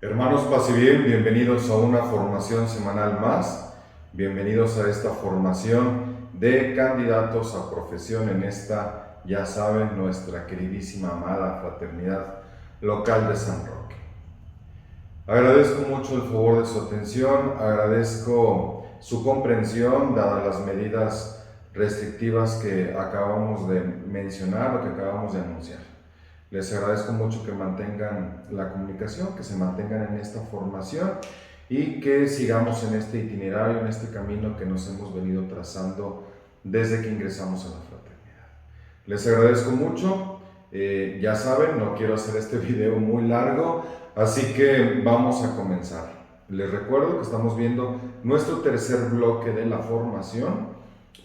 Hermanos Paz y Bien, bienvenidos a una formación semanal más. Bienvenidos a esta formación de candidatos a profesión en esta, ya saben, nuestra queridísima, amada fraternidad local de San Roque. Agradezco mucho el favor de su atención, agradezco su comprensión dadas las medidas restrictivas que acabamos de mencionar o que acabamos de anunciar. Les agradezco mucho que mantengan la comunicación, que se mantengan en esta formación y que sigamos en este itinerario, en este camino que nos hemos venido trazando desde que ingresamos a la fraternidad. Les agradezco mucho. Ya saben, no quiero hacer este video muy largo, así que vamos a comenzar. Les recuerdo que estamos viendo nuestro tercer bloque de la formación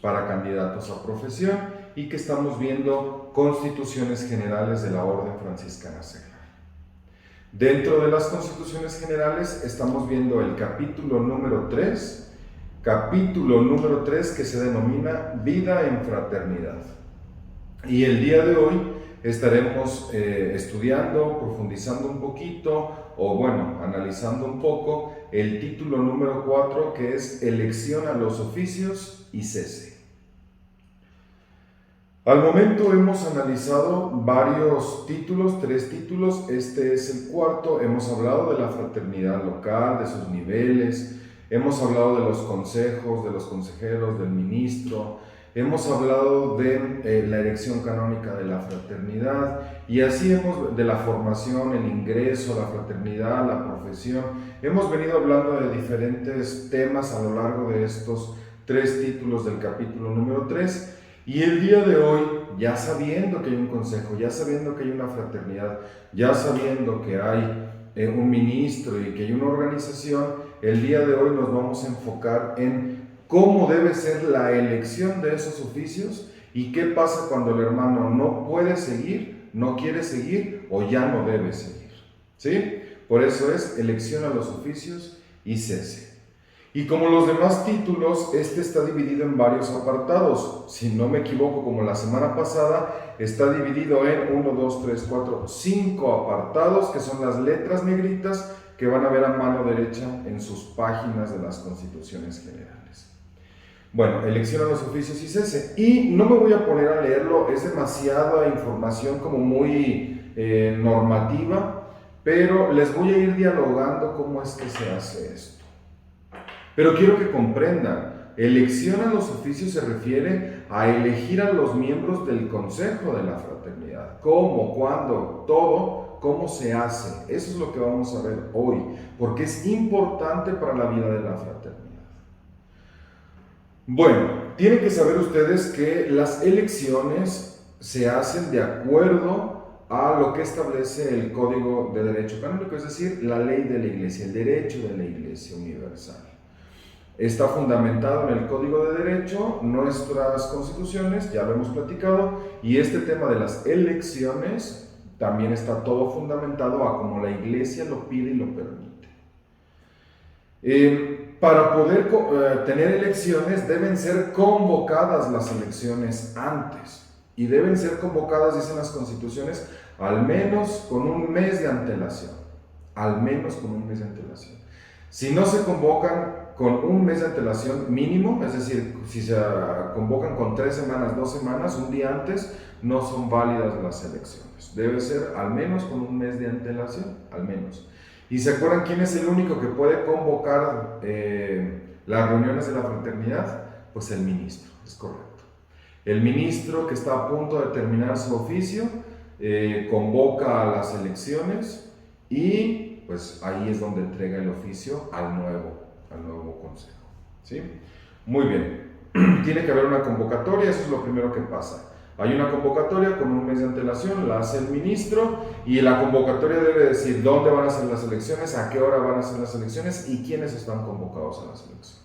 para candidatos a profesión y que estamos viendo constituciones generales de la Orden Franciscana Seglar. Dentro de las constituciones generales estamos viendo el capítulo número 3 que se denomina Vida en Fraternidad. Y el día de hoy estaremos estudiando, profundizando un poquito, o bueno, analizando un poco el título número 4, que es Elección a los oficios y cese. Al momento hemos analizado varios títulos, 3 títulos, este es el cuarto. Hemos hablado de la fraternidad local, de sus niveles, hemos hablado de los consejos, de los consejeros, del ministro, hemos hablado de la erección canónica de la fraternidad y así de la formación, el ingreso a la fraternidad, la profesión. Hemos venido hablando de diferentes temas a lo largo de estos 3 títulos del capítulo número 3. Y el día de hoy, ya sabiendo que hay un consejo, ya sabiendo que hay una fraternidad, ya sabiendo que hay un ministro y que hay una organización, el día de hoy nos vamos a enfocar en cómo debe ser la elección de esos oficios y qué pasa cuando el hermano no puede seguir, no quiere seguir o ya no debe seguir. ¿Sí? Por eso es elección a los oficios y cese. Y como los demás títulos, este está dividido en varios apartados. Si no me equivoco, como la semana pasada, está dividido en 1, 2, 3, 4, 5 apartados, que son las letras negritas que van a ver a mano derecha en sus páginas de las constituciones generales. Bueno, elección a los oficios y cese. Y no me voy a poner a leerlo, es demasiada información como muy normativa, pero les voy a ir dialogando cómo es que se hace esto. Pero quiero que comprendan, elección a los oficios se refiere a elegir a los miembros del consejo de la fraternidad. ¿Cómo? ¿Cuándo? Todo, cómo se hace. Eso es lo que vamos a ver hoy, porque es importante para la vida de la fraternidad. Bueno, tienen que saber ustedes que las elecciones se hacen de acuerdo a lo que establece el Código de Derecho Canónico, es decir, la ley de la Iglesia, el derecho de la Iglesia universal. Está fundamentado en el Código de Derecho, nuestras constituciones, ya lo hemos platicado, y este tema de las elecciones también está todo fundamentado a como la Iglesia lo pide y lo permite. Para poder tener elecciones deben ser convocadas las elecciones antes, y deben ser convocadas, dicen las constituciones, al menos con un mes de antelación, al menos con un mes de antelación. Si no se convocan con un mes de antelación mínimo, es decir, si se convocan con 3 semanas, 2 semanas, un día antes, no son válidas las elecciones. Debe ser al menos con un mes de antelación, al menos. ¿Y se acuerdan quién es el único que puede convocar las reuniones de la fraternidad? Pues el ministro, es correcto. El ministro que está a punto de terminar su oficio convoca a las elecciones y pues ahí es donde entrega el oficio al nuevo consejo. ¿Sí? Muy bien. Tiene que haber una convocatoria, eso es lo primero que pasa. Hay una convocatoria con un mes de antelación, la hace el ministro y la convocatoria debe decir dónde van a ser las elecciones, a qué hora van a ser las elecciones y quiénes están convocados a las elecciones.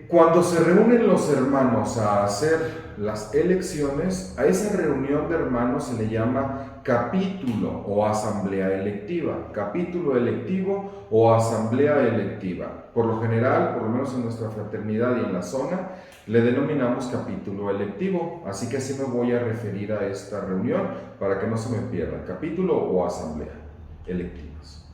Cuando se reúnen los hermanos a hacer las elecciones, a esa reunión de hermanos se le llama capítulo o asamblea electiva, capítulo electivo o asamblea electiva. Por lo general, por lo menos en nuestra fraternidad y en la zona, le denominamos capítulo electivo, así que así me voy a referir a esta reunión para que no se me pierda, capítulo o asamblea. electivas.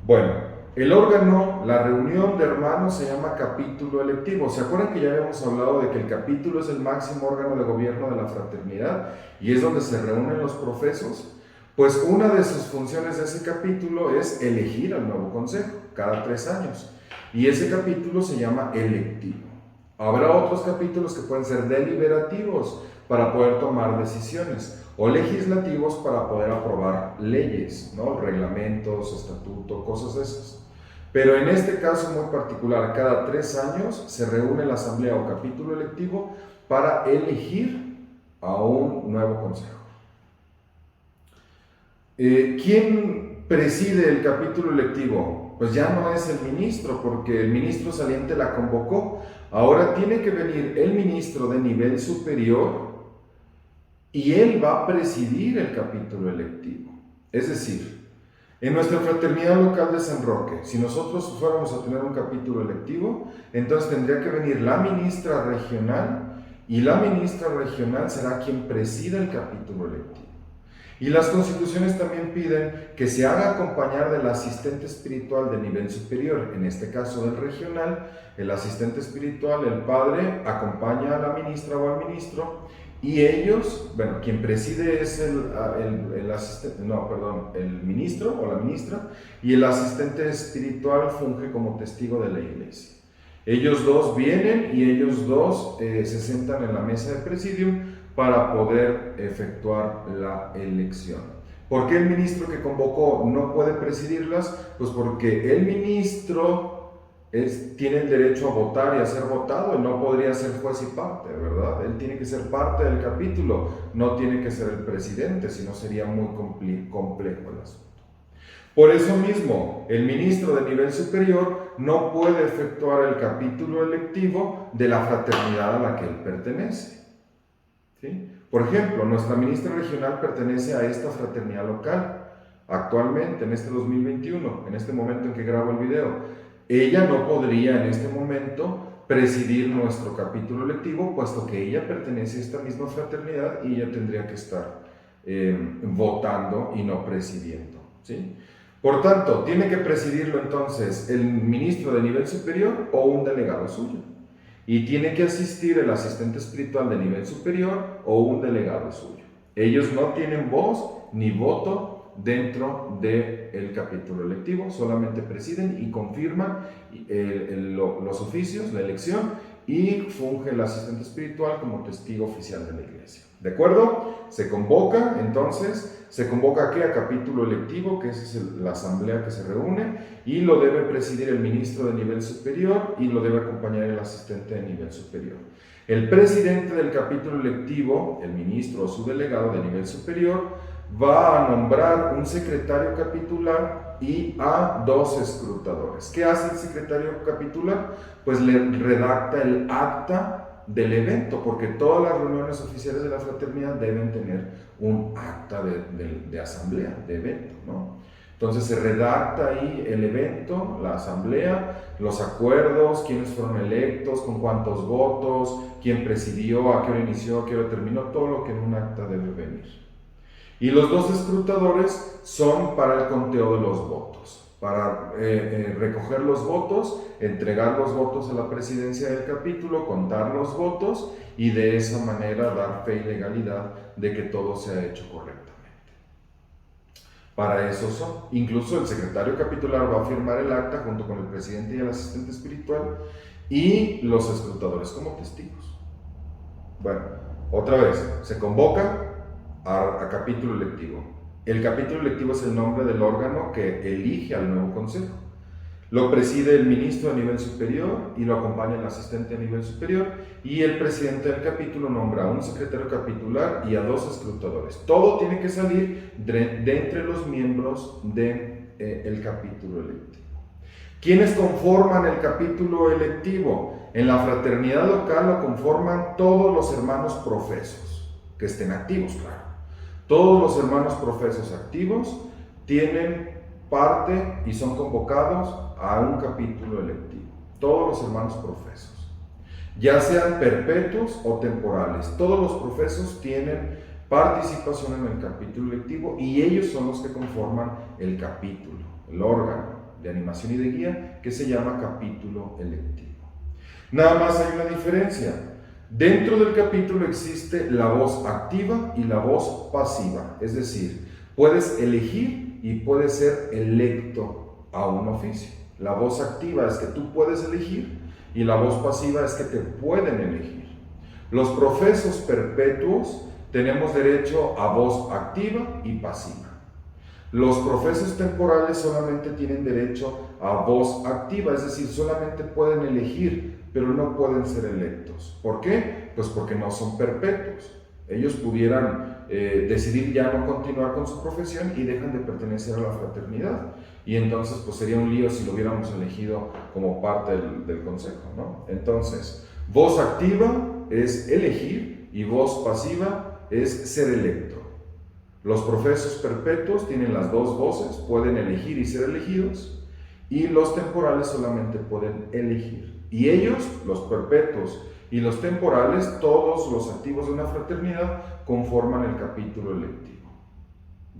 Bueno, el órgano, la reunión de hermanos se llama capítulo electivo. ¿Se acuerdan que ya habíamos hablado de que el capítulo es el máximo órgano de gobierno de la fraternidad y es donde se reúnen los profesos? Pues una de sus funciones de ese capítulo es elegir al nuevo consejo cada 3 años. Y ese capítulo se llama electivo. Habrá otros capítulos que pueden ser deliberativos para poder tomar decisiones o legislativos para poder aprobar leyes, ¿no? Reglamentos, estatutos, cosas de esas. Pero en este caso muy particular, cada 3 años se reúne la asamblea o capítulo electivo para elegir a un nuevo consejo. ¿Quién preside el capítulo electivo? Pues ya no es el ministro, porque el ministro saliente la convocó. Ahora tiene que venir el ministro de nivel superior y él va a presidir el capítulo electivo. Es decir, en nuestra fraternidad local de San Roque, si nosotros fuéramos a tener un capítulo electivo, entonces tendría que venir la ministra regional y la ministra regional será quien presida el capítulo electivo. Y las constituciones también piden que se haga acompañar del asistente espiritual de nivel superior, en este caso del regional. El asistente espiritual, el padre, acompaña a la ministra o al ministro y ellos, bueno, quien preside es el ministro o la ministra y el asistente espiritual funge como testigo de la iglesia. Ellos dos vienen y ellos dos se sientan en la mesa de presidium para poder efectuar la elección. ¿Por qué el ministro que convocó no puede presidirlas? Pues porque el ministro tiene el derecho a votar y a ser votado y no podría ser juez y parte, ¿verdad? Él tiene que ser parte del capítulo, no tiene que ser el presidente, si no sería muy complejo el asunto. Por eso mismo, el ministro de nivel superior no puede efectuar el capítulo electivo de la fraternidad a la que él pertenece. ¿Sí? Por ejemplo, nuestra ministra regional pertenece a esta fraternidad local, actualmente, en este 2021, en este momento en que grabo el video. Ella no podría en este momento presidir nuestro capítulo electivo, puesto que ella pertenece a esta misma fraternidad y ella tendría que estar votando y no presidiendo. ¿Sí? Por tanto, tiene que presidirlo entonces el ministro de nivel superior o un delegado suyo. Y tiene que asistir el asistente espiritual de nivel superior o un delegado suyo. Ellos no tienen voz ni voto dentro del capítulo electivo, solamente presiden y confirman los oficios, la elección, y funge el asistente espiritual como testigo oficial de la iglesia. ¿De acuerdo? Se convoca, entonces, ¿a qué? A capítulo electivo, que esa es la asamblea que se reúne, y lo debe presidir el ministro de nivel superior y lo debe acompañar el asistente de nivel superior. El presidente del capítulo electivo, el ministro o su delegado de nivel superior, va a nombrar un secretario capitular y a 2 escrutadores. ¿Qué hace el secretario capitular? Pues le redacta el acta del evento, porque todas las reuniones oficiales de la fraternidad deben tener un acta de asamblea, de evento, ¿no? Entonces se redacta ahí el evento, la asamblea, los acuerdos, quiénes fueron electos, con cuántos votos, quién presidió, a qué hora inició, a qué hora terminó, todo lo que en un acta debe venir. Y los 2 escrutadores son para el conteo de los votos, para recoger los votos, entregar los votos a la presidencia del capítulo, contar los votos y de esa manera dar fe y legalidad de que todo se ha hecho correctamente. Para eso son. Incluso el secretario capitular va a firmar el acta junto con el presidente y el asistente espiritual y los escrutadores como testigos. Bueno, otra vez, se convoca a capítulo electivo. El capítulo electivo es el nombre del órgano que elige al nuevo consejo. Lo preside el ministro a nivel superior y lo acompaña el asistente a nivel superior, y el presidente del capítulo nombra a un secretario capitular y a 2 escrutadores. Todo tiene que salir de entre los miembros del capítulo electivo. ¿Quiénes conforman el capítulo electivo? En la fraternidad local lo conforman todos los hermanos profesos, que estén activos, claro. Todos los hermanos profesos activos tienen parte y son convocados a un capítulo electivo. Todos los hermanos profesos, ya sean perpetuos o temporales, todos los profesos tienen participación en el capítulo electivo, y ellos son los que conforman el capítulo, el órgano de animación y de guía que se llama capítulo electivo. Nada más hay una diferencia. Dentro del capítulo existe la voz activa y la voz pasiva, es decir, puedes elegir y puedes ser electo a un oficio. La voz activa es que tú puedes elegir y la voz pasiva es que te pueden elegir. Los profesos perpetuos tenemos derecho a voz activa y pasiva. Los profesos temporales solamente tienen derecho a voz activa, es decir, solamente pueden elegir, pero no pueden ser electos. ¿Por qué? Pues porque no son perpetuos. Ellos pudieran decidir ya no continuar con su profesión y dejan de pertenecer a la fraternidad. Y entonces pues sería un lío si lo hubiéramos elegido como parte del consejo, ¿no? Entonces, voz activa es elegir y voz pasiva es ser electo. Los profesos perpetuos tienen las dos voces, pueden elegir y ser elegidos, y los temporales solamente pueden elegir. Y ellos, los perpetuos y los temporales, todos los activos de una fraternidad, conforman el capítulo electivo.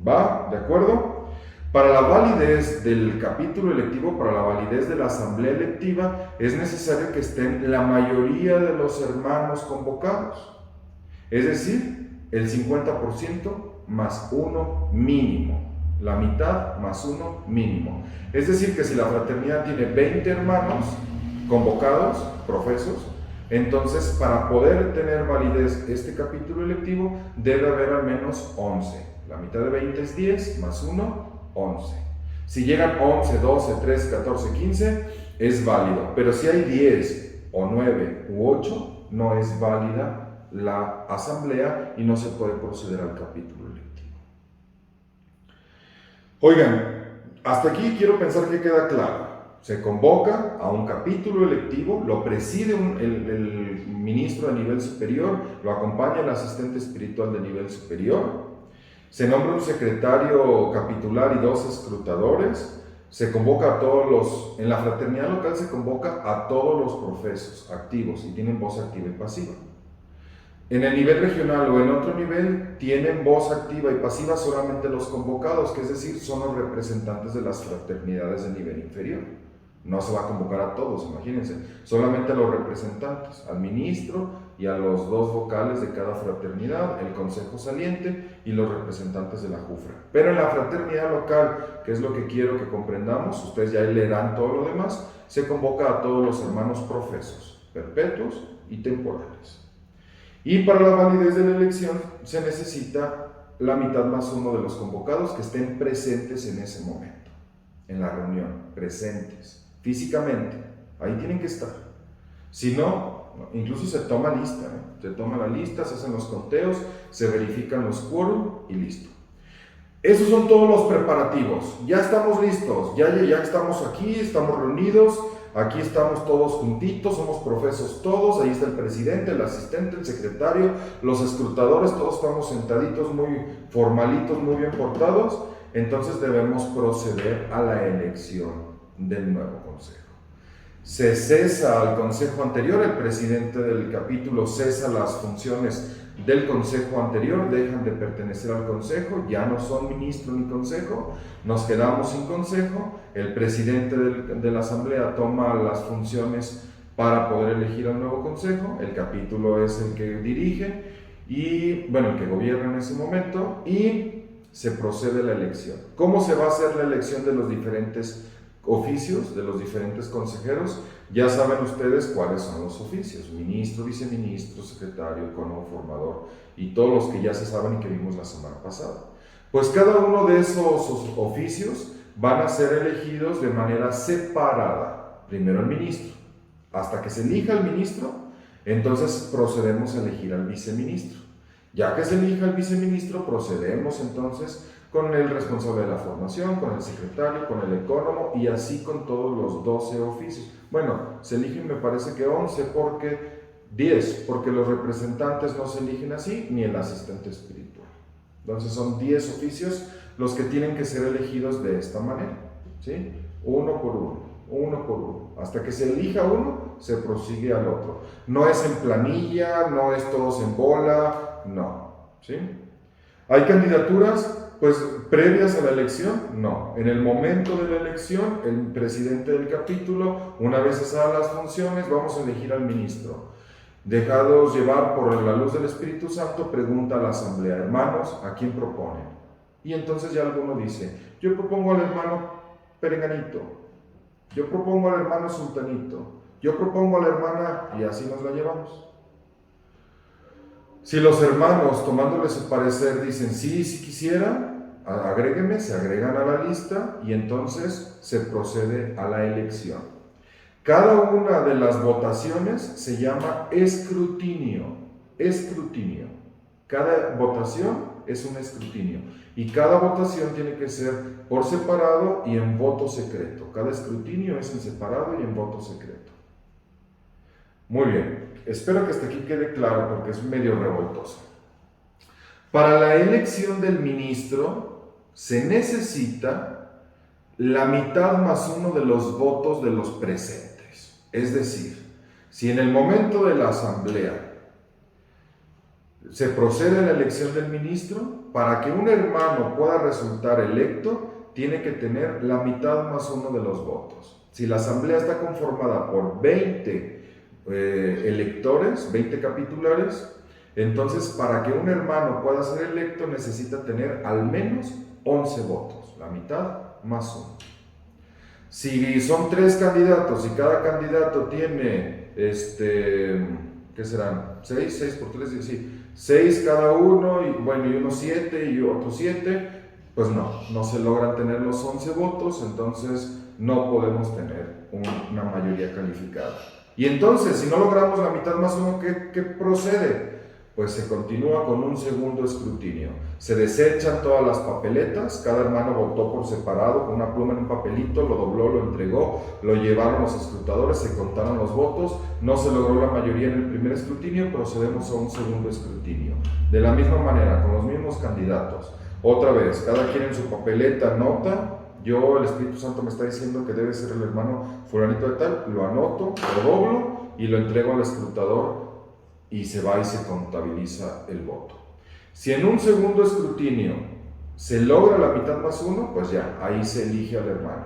¿Va? ¿De acuerdo? Para la validez del capítulo electivo, para la validez de la asamblea electiva, es necesario que estén la mayoría de los hermanos convocados. Es decir, el 50% más uno mínimo. La mitad más uno mínimo. Es decir, que si la fraternidad tiene 20 hermanos convocados, profesos, entonces para poder tener validez este capítulo electivo debe haber al menos 11. La mitad de 20 es 10, más 1, 11. Si llegan 11, 12, 13, 14, 15, es válido. Pero si hay 10 o 9 u 8, no es válida la asamblea y no se puede proceder al capítulo electivo. Oigan, hasta aquí quiero pensar que queda claro. Se convoca a un capítulo electivo, lo preside el ministro de nivel superior, lo acompaña el asistente espiritual de nivel superior, se nombra un secretario capitular y 2 escrutadores, se convoca a todos los, en la fraternidad local se convoca a todos los profesos activos y tienen voz activa y pasiva. En el nivel regional o en otro nivel tienen voz activa y pasiva solamente los convocados, que es decir, son los representantes de las fraternidades de nivel inferior. No se va a convocar a todos, imagínense, solamente a los representantes, al ministro y a los 2 vocales de cada fraternidad, el consejo saliente y los representantes de la JUFRA. Pero en la fraternidad local, que es lo que quiero que comprendamos, ustedes ya leerán todo lo demás, se convoca a todos los hermanos profesos, perpetuos y temporales. Y para la validez de la elección se necesita la mitad más 1 de los convocados que estén presentes en ese momento, en la reunión, presentes. Físicamente, ahí tienen que estar. Si no, incluso se toma lista, se toma la lista, se hacen los conteos, se verifican los quórum y listo. Esos son todos los preparativos. Ya estamos listos, ya estamos aquí, estamos reunidos, aquí estamos todos juntitos, somos profesos todos, ahí está el presidente, el asistente, el secretario, los escrutadores, todos estamos sentaditos muy formalitos, muy bien portados. Entonces debemos proceder a la elección del nuevo consejo. Se cesa al consejo anterior, el presidente del capítulo cesa las funciones del consejo anterior, dejan de pertenecer al consejo, ya no son ministro ni consejo, nos quedamos sin consejo, el presidente de la asamblea toma las funciones para poder elegir al nuevo consejo, el capítulo es el que dirige y, bueno, el que gobierna en ese momento, y se procede a la elección. ¿Cómo se va a hacer la elección de los diferentes oficios, de los diferentes consejeros? Ya saben ustedes cuáles son los oficios: ministro, viceministro, secretario, ecónomo, formador y todos los que ya se saben y que vimos la semana pasada. Pues cada uno de esos oficios van a ser elegidos de manera separada. Primero el ministro. Hasta que se elija el ministro, entonces procedemos a elegir al viceministro. Ya que se elija el viceministro, procedemos entonces con el responsable de la formación, con el secretario, con el ecónomo y así con todos los 12 oficios. Bueno, se eligen me parece que 11 porque los representantes no se eligen así, ni el asistente espiritual. Entonces son 10 oficios los que tienen que ser elegidos de esta manera, ¿sí? Uno por uno. Hasta que se elija uno, se prosigue al otro. No es en planilla, no es todos en bola, no, ¿sí? ¿Hay candidaturas pues previas a la elección? No. En el momento de la elección, el presidente del capítulo, una vez cesadas las funciones, vamos a elegir al ministro. Dejados llevar por la luz del Espíritu Santo, pregunta a la asamblea: hermanos, ¿a quién proponen? Y entonces ya alguno dice: yo propongo al hermano Perenganito, yo propongo al hermano Sultanito, yo propongo a la hermana, y así nos la llevamos. Si los hermanos, tomándole su parecer, dicen sí, si quisiera, agrégueme, se agregan a la lista y entonces se procede a la elección. Cada una de las votaciones se llama escrutinio. Escrutinio. Cada votación es un escrutinio. Y cada votación tiene que ser por separado y en voto secreto. Cada escrutinio es en separado y en voto secreto. Muy bien. Espero que hasta aquí quede claro porque es medio revoltoso. Para la elección del ministro se necesita la mitad más uno de los votos de los presentes. Es decir, si en el momento de la asamblea se procede a la elección del ministro, para que un hermano pueda resultar electo, tiene que tener la mitad más uno de los votos. Si la asamblea está conformada por 20 electores, 20 capitulares, entonces para que un hermano pueda ser electo necesita tener al menos 11 votos, la mitad más uno. Si son 3 candidatos y cada candidato tiene, ¿qué serán? 6 por 3, sí, 6 cada uno, y bueno, y uno 7 y otro 7, pues no se logran tener los 11 votos, entonces no podemos tener una mayoría calificada. Y entonces, si no logramos la mitad más uno, ¿qué procede? Pues se continúa con un segundo escrutinio. Se desechan todas las papeletas, cada hermano votó por separado, con una pluma en un papelito, lo dobló, lo entregó, lo llevaron los escrutadores, se contaron los votos, no se logró la mayoría en el primer escrutinio, procedemos a un segundo escrutinio. De la misma manera, con los mismos candidatos. Otra vez, cada quien en su papeleta anota: yo, el Espíritu Santo me está diciendo que debe ser el hermano fulanito de tal, lo anoto, lo doblo y lo entrego al escrutador y se va y se contabiliza el voto. Si en un segundo escrutinio se logra la mitad más uno, pues ya, ahí se elige al hermano.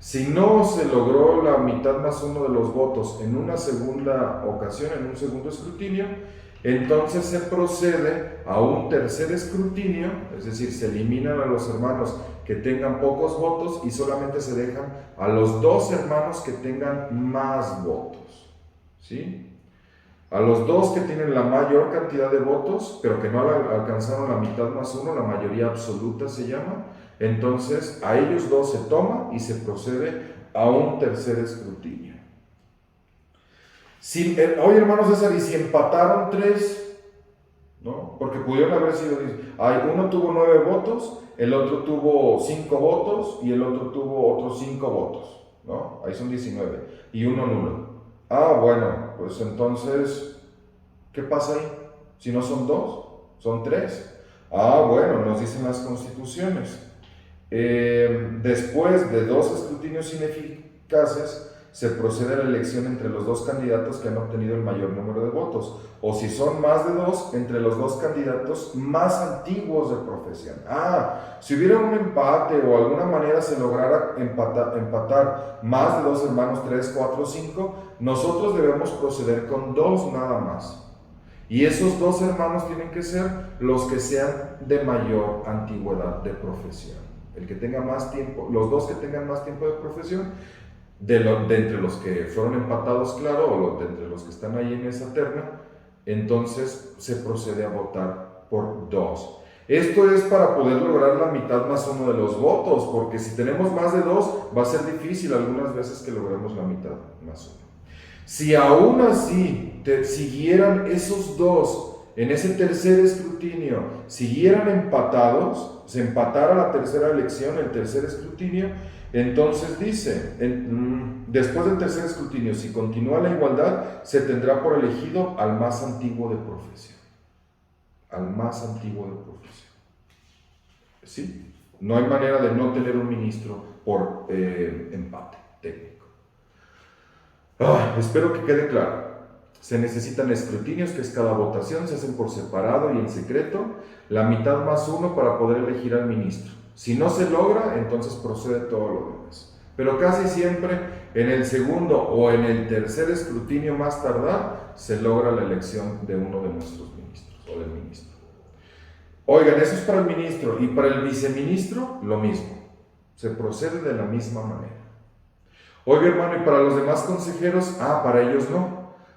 Si no se logró la mitad más uno de los votos en una segunda ocasión, en un segundo escrutinio, entonces se procede a un tercer escrutinio, es decir, se eliminan a los hermanos que tengan pocos votos y solamente se dejan a los 2 hermanos que tengan más votos, ¿sí? A los 2 que tienen la mayor cantidad de votos, pero que no alcanzaron la mitad más uno, la mayoría absoluta se llama, entonces a ellos 2 se toma y se procede a un tercer escrutinio. Oye, hermano César, ¿y si empataron 3? ¿No? Porque pudieron haber sido, uno tuvo 9 votos, el otro tuvo 5 votos y el otro tuvo otros 5 votos, ¿no? Ahí son 19 y uno nulo. Bueno, pues entonces, ¿qué pasa ahí? Si no son 2, son 3. Bueno, nos dicen las constituciones. Después de 2 escrutinios ineficaces, se procede a la elección entre los 2 candidatos que han obtenido el mayor número de votos, o si son más de 2, entre los 2 candidatos más antiguos de profesión. Si hubiera un empate o alguna manera se lograra empatar más de 2 hermanos, 3, 4, 5, nosotros debemos proceder con 2 nada más. Y esos 2 hermanos tienen que ser los que sean de mayor antigüedad de profesión. El que tenga más tiempo, los 2 que tengan más tiempo de profesión, de entre los que fueron empatados, claro, o de entre los que están ahí en esa terna, entonces se procede a votar por 2. Esto es para poder lograr la mitad más uno de los votos, porque si tenemos más de 2, va a ser difícil algunas veces que logremos la mitad más uno. Si aún así siguieran esos 2 en ese tercer escrutinio, siguieran empatados, se empatara la tercera elección, el tercer escrutinio, entonces dice, después del tercer escrutinio, si continúa la igualdad, se tendrá por elegido al más antiguo de profesión. Al más antiguo de profesión. ¿Sí? No hay manera de no tener un ministro por empate técnico. Espero que quede claro. Se necesitan escrutinios, que es cada votación, se hacen por separado y en secreto, la mitad más uno para poder elegir al ministro. Si no se logra, entonces procede todo lo demás. Pero casi siempre en el segundo o en el tercer escrutinio más tardar, se logra la elección de uno de nuestros ministros o del ministro. Oigan, eso es para el ministro, y para el viceministro lo mismo. Se procede de la misma manera. Oiga, hermano, y para los demás consejeros, para ellos no.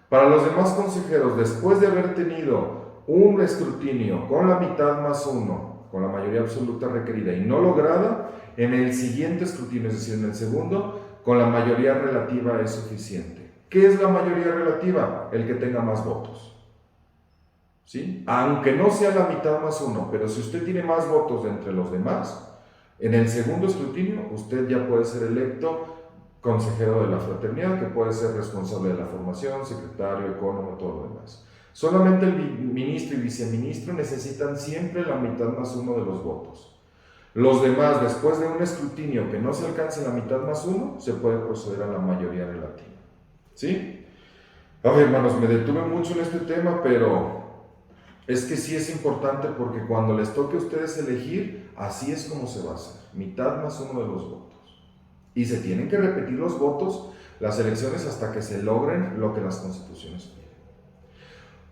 Para los demás consejeros, después de haber tenido un escrutinio con la mitad más uno, con la mayoría absoluta requerida y no lograda, en el siguiente escrutinio, es decir, en el segundo, con la mayoría relativa es suficiente. ¿Qué es la mayoría relativa? El que tenga más votos. ¿Sí? Aunque no sea la mitad más uno, pero si usted tiene más votos de entre los demás, en el segundo escrutinio usted ya puede ser electo consejero de la fraternidad, que puede ser responsable de la formación, secretario, ecónomo, todo lo demás. Solamente el ministro y viceministro necesitan siempre la mitad más uno de los votos. Los demás, después de un escrutinio que no se alcance la mitad más uno, se puede proceder a la mayoría relativa. ¿Sí? Ay, hermanos, me detuve mucho en este tema, pero es que sí es importante, porque cuando les toque a ustedes elegir, así es como se va a hacer, mitad más uno de los votos. Y se tienen que repetir los votos, las elecciones, hasta que se logren lo que las constituciones piden.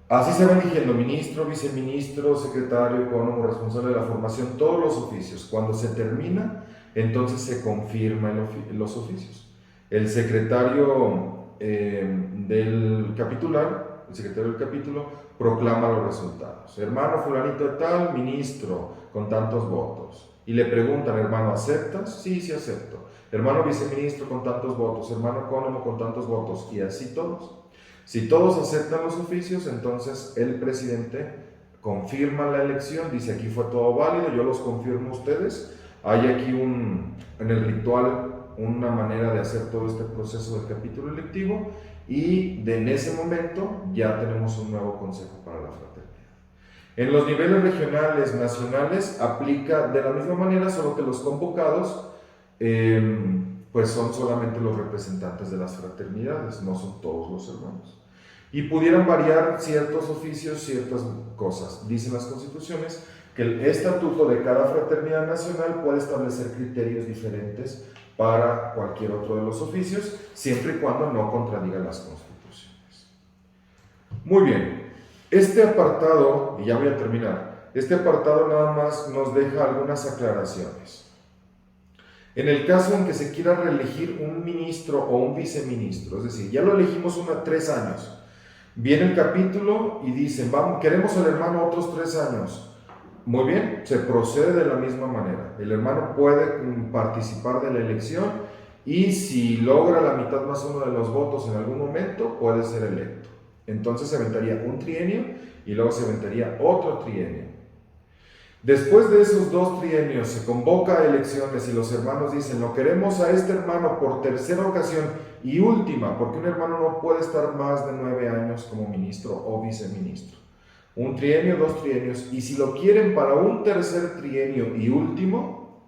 Así se va eligiendo ministro, viceministro, secretario, ecónomo, responsable de la formación, todos los oficios. Cuando se termina, entonces se confirman los oficios. El secretario del capitular, el secretario del capítulo, proclama los resultados. Hermano fulanito de tal, ministro, con tantos votos. Y le preguntan, hermano, ¿aceptas? Sí, sí acepto. Hermano viceministro, con tantos votos. Hermano ecónomo, con tantos votos. Y así todos. Si todos aceptan los oficios, entonces el presidente confirma la elección, dice: aquí fue todo válido, yo los confirmo a ustedes. Hay aquí en el ritual una manera de hacer todo este proceso del capítulo electivo, y en ese momento ya tenemos un nuevo consejo para la fraternidad. En los niveles regionales, nacionales, aplica de la misma manera, solo que los convocados pues son solamente los representantes de las fraternidades, no son todos los hermanos. Y pudieran variar ciertos oficios, ciertas cosas. Dicen las constituciones que el estatuto de cada fraternidad nacional puede establecer criterios diferentes para cualquier otro de los oficios, siempre y cuando no contradigan las constituciones. Muy bien, este apartado, y ya voy a terminar, este apartado nada más nos deja algunas aclaraciones. En el caso en que se quiera reelegir un ministro o un viceministro, es decir, ya lo elegimos 3 años, viene el capítulo y dicen: vamos, queremos al hermano otros 3 años. Muy bien, se procede de la misma manera. El hermano puede participar de la elección, y si logra la mitad más uno de los votos en algún momento, puede ser electo. Entonces se aventaría un trienio y luego se aventaría otro trienio. Después de esos 2 trienios se convoca a elecciones y los hermanos dicen: lo queremos a este hermano por tercera ocasión y última, porque un hermano no puede estar más de 9 años como ministro o viceministro. Un trienio, 2 trienios, y si lo quieren para un tercer trienio y último,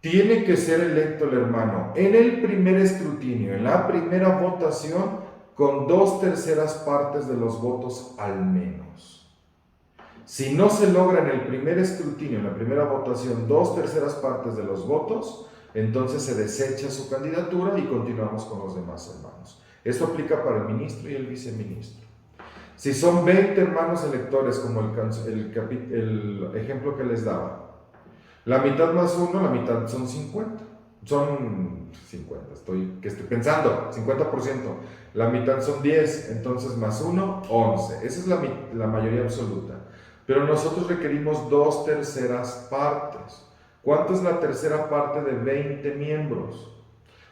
tiene que ser electo el hermano en el primer escrutinio, en la primera votación, con 2/3 partes de los votos al menos. Si no se logra en el primer escrutinio, en la primera votación, 2/3 partes de los votos, entonces se desecha su candidatura y continuamos con los demás hermanos. Esto aplica para el ministro y el viceministro. Si son 20 hermanos electores, como el ejemplo que les daba, la mitad más uno, la mitad son 50. Son 50, estoy pensando, 50%. La mitad son 10, entonces más 1, 11. Esa es la mayoría absoluta. Pero nosotros requerimos 2/3 partes. ¿Cuánto es la tercera parte de 20 miembros?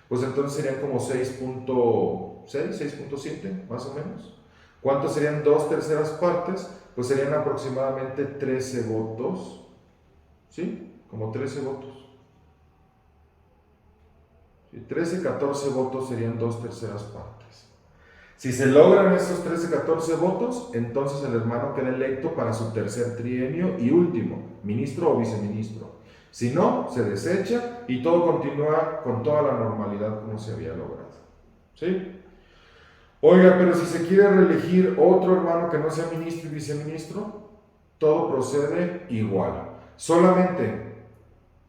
Pues entonces serían como 6.6, 6.7, más o menos. ¿Cuántos serían 2/3 partes? Pues serían aproximadamente 13 votos. ¿Sí? Como 13 votos. 13, 14 votos serían 2/3 partes. Si se logran esos 13, 14 votos, entonces el hermano queda electo para su tercer trienio y último, ministro o viceministro. Si no, se desecha y todo continúa con toda la normalidad como se había logrado. ¿Sí? Oiga, pero si se quiere reelegir otro hermano que no sea ministro y viceministro, todo procede igual. Solamente,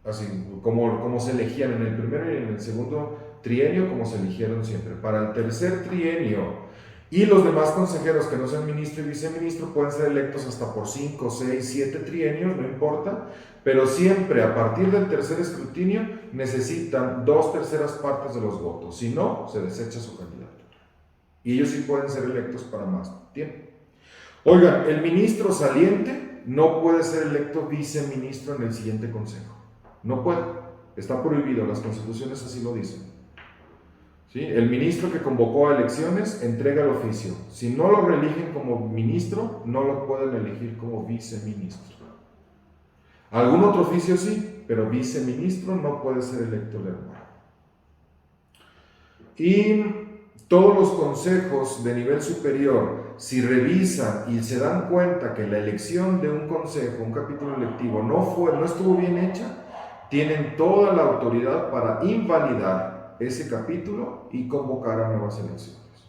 así como se elegían en el primero y en el segundo trienio, como se eligieron siempre. Para el tercer trienio y los demás consejeros que no sean ministro y viceministro pueden ser electos hasta por 5, 6, 7 trienios, no importa, pero siempre a partir del tercer escrutinio necesitan 2/3 partes de los votos, si no, se desecha su candidato. Y ellos sí pueden ser electos para más tiempo. Oigan, el ministro saliente no puede ser electo viceministro en el siguiente consejo. No puede. Está prohibido, las constituciones así lo dicen. ¿Sí? El ministro que convocó a elecciones entrega el oficio. Si no lo reeligen como ministro, no lo pueden elegir como viceministro. Algún otro oficio sí, pero viceministro no puede ser electo el hermano. Y todos los consejos de nivel superior, si revisan y se dan cuenta que la elección de un consejo, un capítulo electivo, no estuvo bien hecha, tienen toda la autoridad para invalidar ese capítulo y convocar a nuevas elecciones.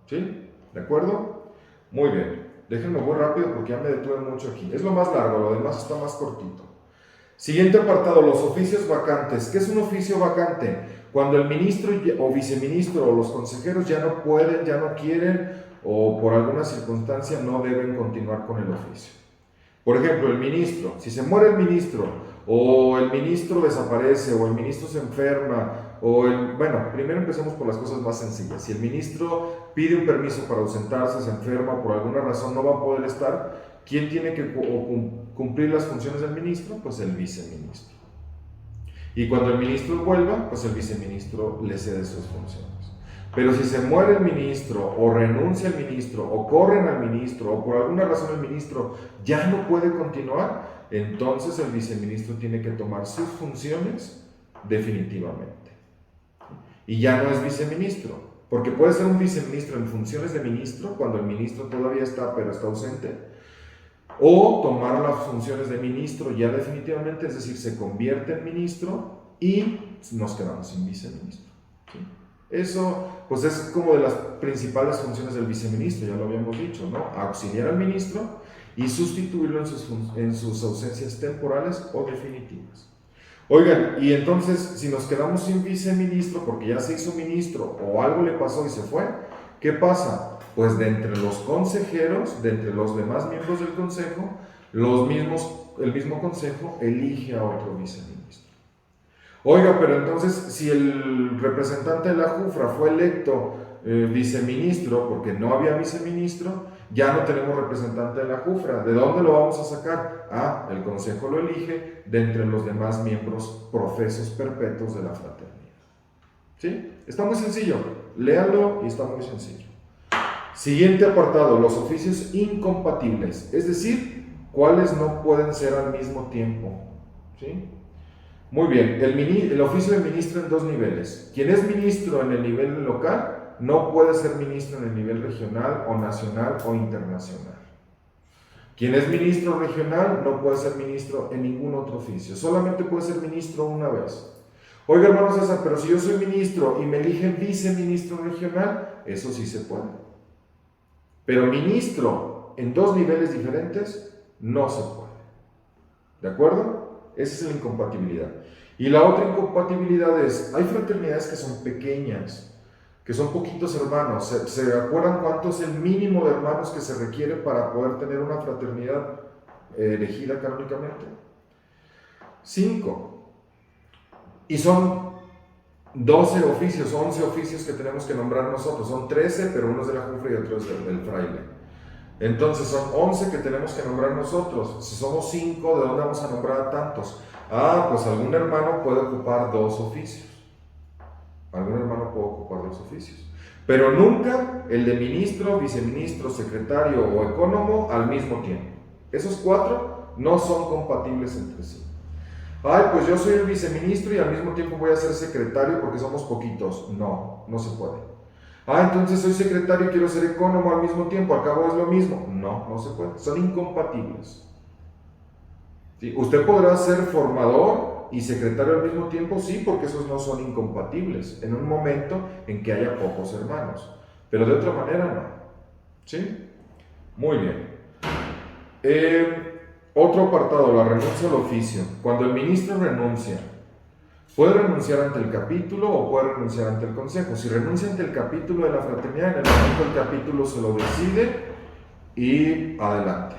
¿Sí? ¿De acuerdo? Muy bien. Déjenme muy rápido porque ya me detuve mucho aquí. Es lo más largo, lo demás está más cortito. Siguiente apartado, los oficios vacantes. ¿Qué es un oficio vacante? Cuando el ministro o viceministro o los consejeros ya no pueden, ya no quieren o por alguna circunstancia no deben continuar con el oficio. Por ejemplo, el ministro, si se muere el ministro o el ministro desaparece o el ministro se enferma bueno, primero empecemos por las cosas más sencillas. Si el ministro pide un permiso para ausentarse, se enferma, por alguna razón no va a poder estar, ¿quién tiene que cumplir las funciones del ministro? Pues el viceministro. Y cuando el ministro vuelva, pues el viceministro le cede sus funciones. Pero si se muere el ministro, o renuncia el ministro, o corren al ministro, o por alguna razón el ministro ya no puede continuar, entonces el viceministro tiene que tomar sus funciones definitivamente. Y ya no es viceministro, porque puede ser un viceministro en funciones de ministro, cuando el ministro todavía está, pero está ausente, o tomar las funciones de ministro ya definitivamente, es decir, se convierte en ministro y nos quedamos sin viceministro. ¿Sí? Eso, pues es como de las principales funciones del viceministro, ya lo habíamos dicho, ¿no? Auxiliar al ministro y sustituirlo en sus ausencias temporales o definitivas. Oigan, y entonces, si nos quedamos sin viceministro porque ya se hizo ministro o algo le pasó y se fue, ¿qué pasa? Pues de entre los consejeros, de entre los demás miembros del consejo, el mismo consejo elige a otro viceministro. Oiga, pero entonces, si el representante de la JUFRA fue electo viceministro, porque no había viceministro, ya no tenemos representante de la JUFRA. ¿De dónde lo vamos a sacar? El consejo lo elige de entre los demás miembros profesos perpetuos de la fraternidad. ¿Sí? Está muy sencillo. Léanlo y está muy sencillo. Siguiente apartado, los oficios incompatibles, es decir, cuáles no pueden ser al mismo tiempo. ¿Sí? Muy bien, el oficio de ministro en 2 niveles. Quien es ministro en el nivel local no puede ser ministro en el nivel regional o nacional o internacional. Quien es ministro regional no puede ser ministro en ningún otro oficio, solamente puede ser ministro una vez. Oiga, hermano César, pero si yo soy ministro y me eligen viceministro regional, eso sí se puede. Pero ministro en 2 niveles diferentes no se puede. ¿De acuerdo? Esa es la incompatibilidad. Y la otra incompatibilidad es, hay fraternidades que son pequeñas, que son poquitos hermanos. ¿Se acuerdan cuánto es el mínimo de hermanos que se requiere para poder tener una fraternidad elegida canónicamente? 5. Y son 12 oficios, 11 oficios que tenemos que nombrar nosotros. Son 13, pero uno es de la JUFRA y otro es del fraile. Entonces son 11 que tenemos que nombrar nosotros. Si somos 5, ¿de dónde vamos a nombrar a tantos? Pues algún hermano puede ocupar 2 oficios. Algún hermano puede ocupar 2 oficios. Pero nunca el de ministro, viceministro, secretario o ecónomo al mismo tiempo. Esos 4 no son compatibles entre sí. Pues yo soy el viceministro y al mismo tiempo voy a ser secretario porque somos poquitos. No, no se puede. Entonces soy secretario y quiero ser ecónomo al mismo tiempo, al cabo es lo mismo. No, no se puede, son incompatibles. ¿Sí? Usted podrá ser formador y secretario al mismo tiempo, sí, porque esos no son incompatibles, en un momento en que haya pocos hermanos. pero de otra manera no. ¿Sí? Muy bien. Otro apartado, la renuncia al oficio. Cuando el ministro renuncia, puede renunciar ante el capítulo o puede renunciar ante el consejo. Si renuncia ante el capítulo de la fraternidad, en el momento el capítulo se lo decide y adelante.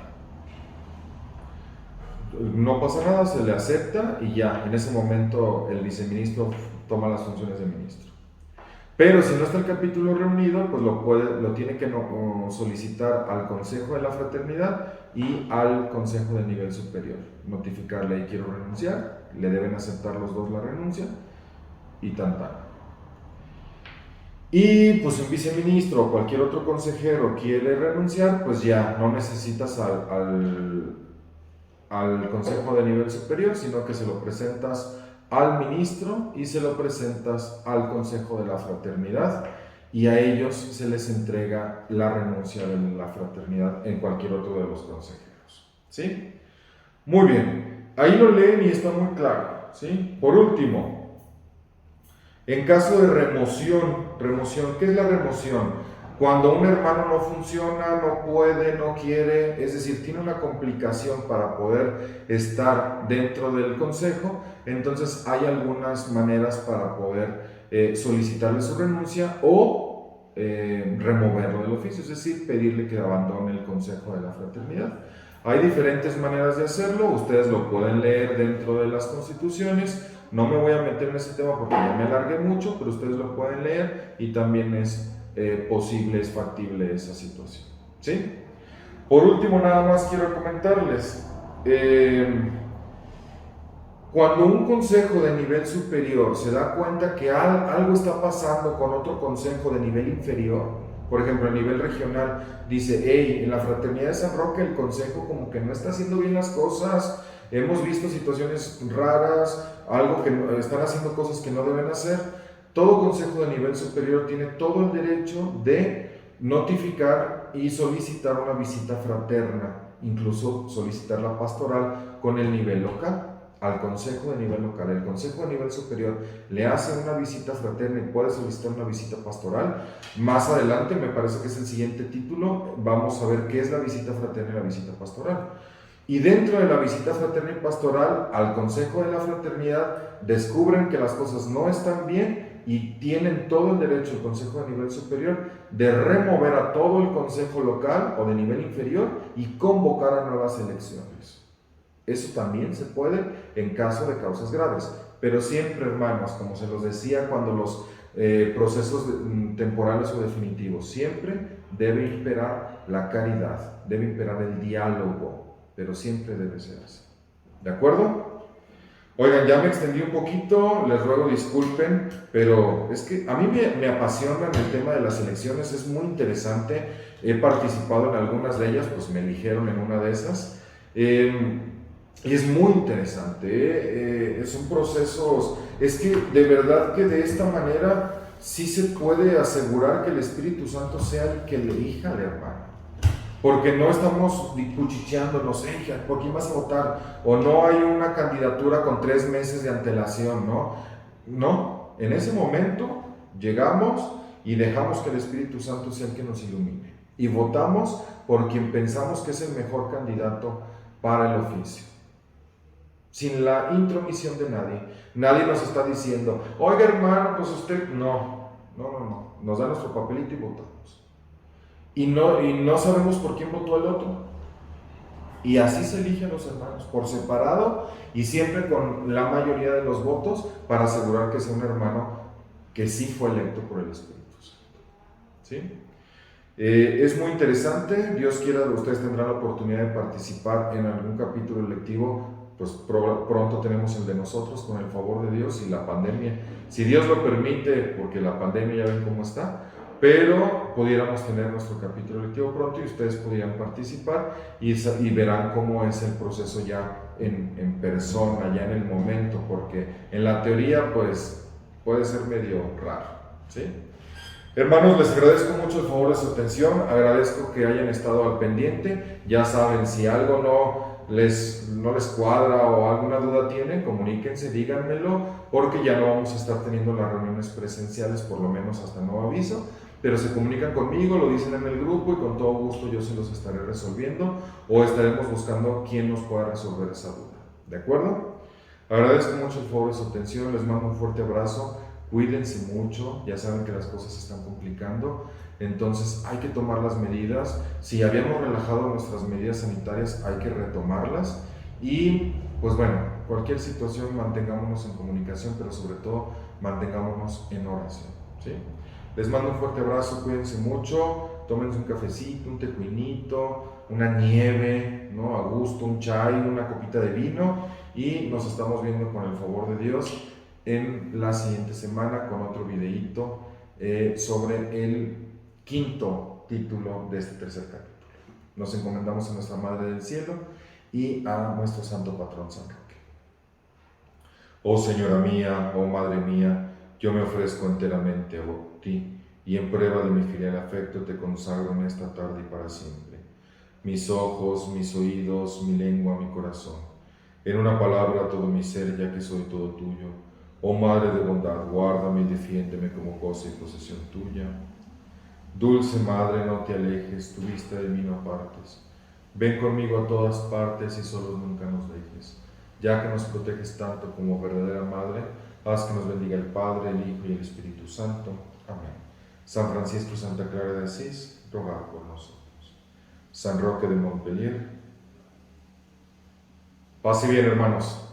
No pasa nada, se le acepta y ya, en ese momento el viceministro toma las funciones de ministro. Pero si no está el capítulo reunido, pues lo tiene que solicitar al Consejo de la Fraternidad y al Consejo de nivel superior. Notificarle, quiero renunciar, le deben aceptar los dos la renuncia y tan. Y pues un viceministro o cualquier otro consejero quiere renunciar, pues ya no necesitas al Consejo de nivel superior, sino que se lo presentas al ministro y se lo presentas al Consejo de la Fraternidad y a ellos se les entrega la renuncia de la fraternidad en cualquier otro de los consejeros. ¿Sí? Muy bien, ahí lo leen y está muy claro. ¿Sí? Por último, en caso de remoción, ¿qué es la remoción? Cuando un hermano no funciona, no puede, no quiere, es decir, tiene una complicación para poder estar dentro del consejo, entonces hay algunas maneras para poder solicitarle su renuncia o removerlo del oficio, es decir, pedirle que abandone el consejo de la fraternidad. Hay diferentes maneras de hacerlo, ustedes lo pueden leer dentro de las constituciones. No me voy a meter en ese tema porque ya me alargué mucho, pero ustedes lo pueden leer y también es posible, es factible esa situación. ¿Sí? Por último, nada más quiero comentarles, cuando un consejo de nivel superior se da cuenta que algo está pasando con otro consejo de nivel inferior, por ejemplo, a nivel regional, dice, hey, en la Fraternidad de San Roque el consejo como que no está haciendo bien las cosas, hemos visto situaciones raras, algo que están haciendo cosas que no deben hacer. Todo consejo de nivel superior tiene todo el derecho de notificar y solicitar una visita fraterna, incluso solicitar la pastoral con el nivel local, al consejo de nivel local. El consejo de nivel superior le hace una visita fraterna y puede solicitar una visita pastoral. Más adelante, me parece que es el siguiente título, vamos a ver qué es la visita fraterna y la visita pastoral. Y dentro de la visita fraterna y pastoral al consejo de la fraternidad descubren que las cosas no están bien y tienen todo el derecho el consejo de nivel superior de remover a todo el consejo local o de nivel inferior y convocar a nuevas elecciones. Eso también se puede en caso de causas graves, pero siempre, hermanos, como se los decía cuando los procesos temporales o definitivos, siempre debe imperar la caridad, debe imperar el diálogo, pero siempre debe ser así. ¿De acuerdo? Oigan, ya me extendí un poquito, les ruego disculpen, pero es que a mí me apasiona el tema de las elecciones, es muy interesante, he participado en algunas de ellas, pues me eligieron en una de esas, y es muy interesante, son procesos, es que de verdad que de esta manera sí se puede asegurar que el Espíritu Santo sea el que le elija al hermano. Porque no estamos cuchicheándonos, ¿por quién vas a votar? O no hay una candidatura con 3 meses de antelación, ¿no? No, en ese momento llegamos y dejamos que el Espíritu Santo sea el que nos ilumine. Y votamos por quien pensamos que es el mejor candidato para el oficio. Sin la intromisión de nadie. Nadie nos está diciendo, oiga hermano, pues usted, no. Nos da nuestro papelito y votamos. Y no sabemos por quién votó el otro. Y así se eligen los hermanos, por separado y siempre con la mayoría de los votos para asegurar que sea un hermano que sí fue electo por el Espíritu Santo. ¿Sí? Es muy interesante, Dios quiera, ustedes tendrán la oportunidad de participar en algún capítulo electivo, pues pronto tenemos el de nosotros con el favor de Dios y la pandemia, si Dios lo permite, porque la pandemia ya ven cómo está, pero pudiéramos tener nuestro capítulo electivo pronto y ustedes pudieran participar y verán cómo es el proceso ya en persona, ya en el momento, porque en la teoría pues puede ser medio raro, ¿sí? Hermanos, les agradezco mucho el favor de su atención, agradezco que hayan estado al pendiente, ya saben, si algo no les cuadra o alguna duda tienen, comuníquense, díganmelo, porque ya no vamos a estar teniendo las reuniones presenciales, por lo menos hasta nuevo aviso, pero se comunican conmigo, lo dicen en el grupo y con todo gusto yo se los estaré resolviendo o estaremos buscando quién nos pueda resolver esa duda. ¿De acuerdo? Agradezco mucho el favor de su atención, les mando un fuerte abrazo, cuídense mucho, ya saben que las cosas se están complicando, entonces hay que tomar las medidas. Si habíamos relajado nuestras medidas sanitarias, hay que retomarlas y pues bueno, cualquier situación mantengámonos en comunicación, pero sobre todo mantengámonos en oración, ¿sí? Les mando un fuerte abrazo, cuídense mucho, tómense un cafecito, un tecuinito, una nieve, ¿no? A gusto, un chai, una copita de vino y nos estamos viendo con el favor de Dios en la siguiente semana con otro videíto sobre el quinto título de este tercer capítulo. Nos encomendamos a nuestra Madre del Cielo y a nuestro Santo Patrón San Roque. Oh Señora mía, oh Madre mía, yo me ofrezco enteramente a ti y en prueba de mi filial afecto te consagro en esta tarde y para siempre. Mis ojos, mis oídos, mi lengua, mi corazón. En una palabra todo mi ser, ya que soy todo tuyo. Oh Madre de bondad, guárdame y defiéndeme como cosa y posesión tuya. Dulce Madre, no te alejes, tu vista de mí no apartes. Ven conmigo a todas partes y solos nunca nos dejes. Ya que nos proteges tanto como verdadera Madre, haz que nos bendiga el Padre, el Hijo y el Espíritu Santo. Amén. San Francisco y Santa Clara de Asís, rogad por nosotros. San Roque de Montpellier. Paz y bien, hermanos.